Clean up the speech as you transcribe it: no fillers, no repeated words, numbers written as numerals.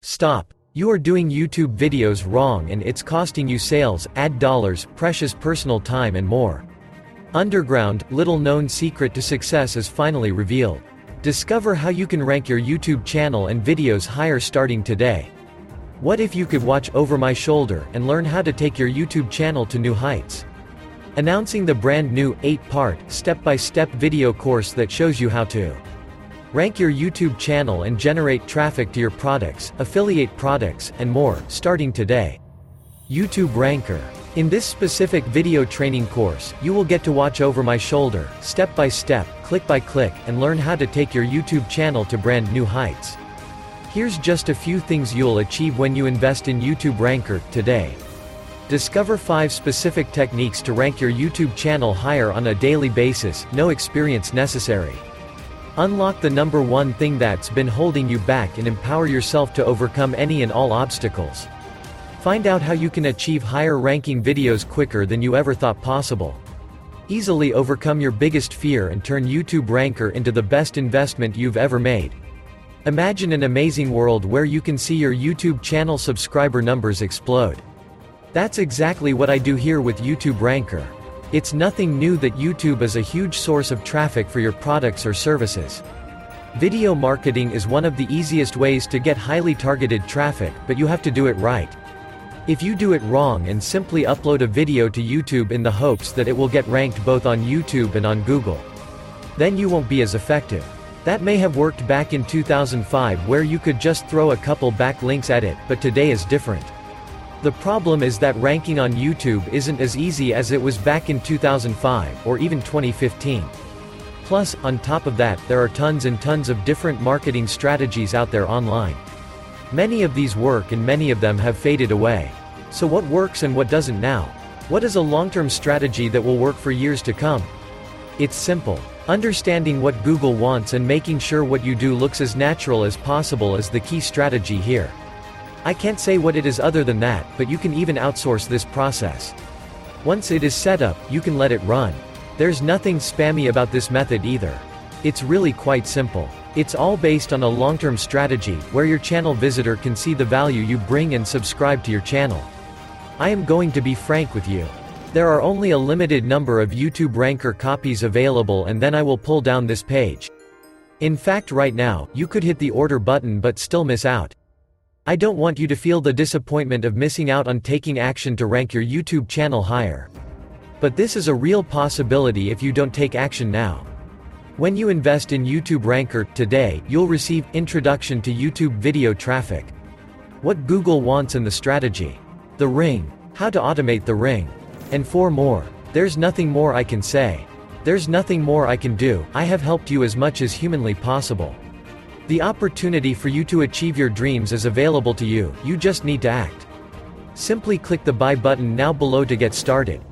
Stop. You are doing YouTube videos wrong and it's costing you sales, ad dollars, precious personal time and more. Underground, little-known secret to success is finally revealed. Discover how you can rank your YouTube channel and videos higher starting today. What if you could watch over my shoulder and learn how to take your YouTube channel to new heights? Announcing the brand new 8-part, step-by-step video course that shows you how to rank your YouTube channel and generate traffic to your products, affiliate products, and more, starting today. YouTube Ranker. In this specific video training course, you will get to watch over my shoulder, step by step, click by click, and learn how to take your YouTube channel to brand new heights. Here's just a few things you'll achieve when you invest in YouTube Ranker today. Discover 5 specific techniques to rank your YouTube channel higher on a daily basis, no experience necessary. Unlock the number 1 thing that's been holding you back and empower yourself to overcome any and all obstacles. Find out how you can achieve higher ranking videos quicker than you ever thought possible. Easily overcome your biggest fear and turn YouTube Ranker into the best investment you've ever made. Imagine an amazing world where you can see your YouTube channel subscriber numbers explode. That's exactly what I do here with YouTube Ranker. It's nothing new that YouTube is a huge source of traffic for your products or services. Video marketing is one of the easiest ways to get highly targeted traffic, but you have to do it right. If you do it wrong and simply upload a video to YouTube in the hopes that it will get ranked both on YouTube and on Google, then you won't be as effective. That may have worked back in 2005 where you could just throw a couple backlinks at it, but today is different. The problem is that ranking on YouTube isn't as easy as it was back in 2005, or even 2015. Plus, on top of that, there are tons and tons of different marketing strategies out there online. Many of these work and many of them have faded away. So what works and what doesn't now? What is a long-term strategy that will work for years to come? It's simple. Understanding what Google wants and making sure what you do looks as natural as possible is the key strategy here. I can't say what it is other than that, but you can even outsource this process. Once it is set up, you can let it run. There's nothing spammy about this method either. It's really quite simple. It's all based on a long-term strategy, where your channel visitor can see the value you bring and subscribe to your channel. I am going to be frank with you. There are only a limited number of YouTube Ranker copies available and then I will pull down this page. In fact, right now, you could hit the order button but still miss out. I don't want you to feel the disappointment of missing out on taking action to rank your YouTube channel higher. But this is a real possibility if you don't take action now. When you invest in YouTube Ranker today, you'll receive Introduction to YouTube Video Traffic, what Google wants and the strategy, the ring, how to automate the ring, and 4 more. There's nothing more I can say. There's nothing more I can do. I have helped you as much as humanly possible. The opportunity for you to achieve your dreams is available to you, you just need to act. Simply click the buy button now below to get started.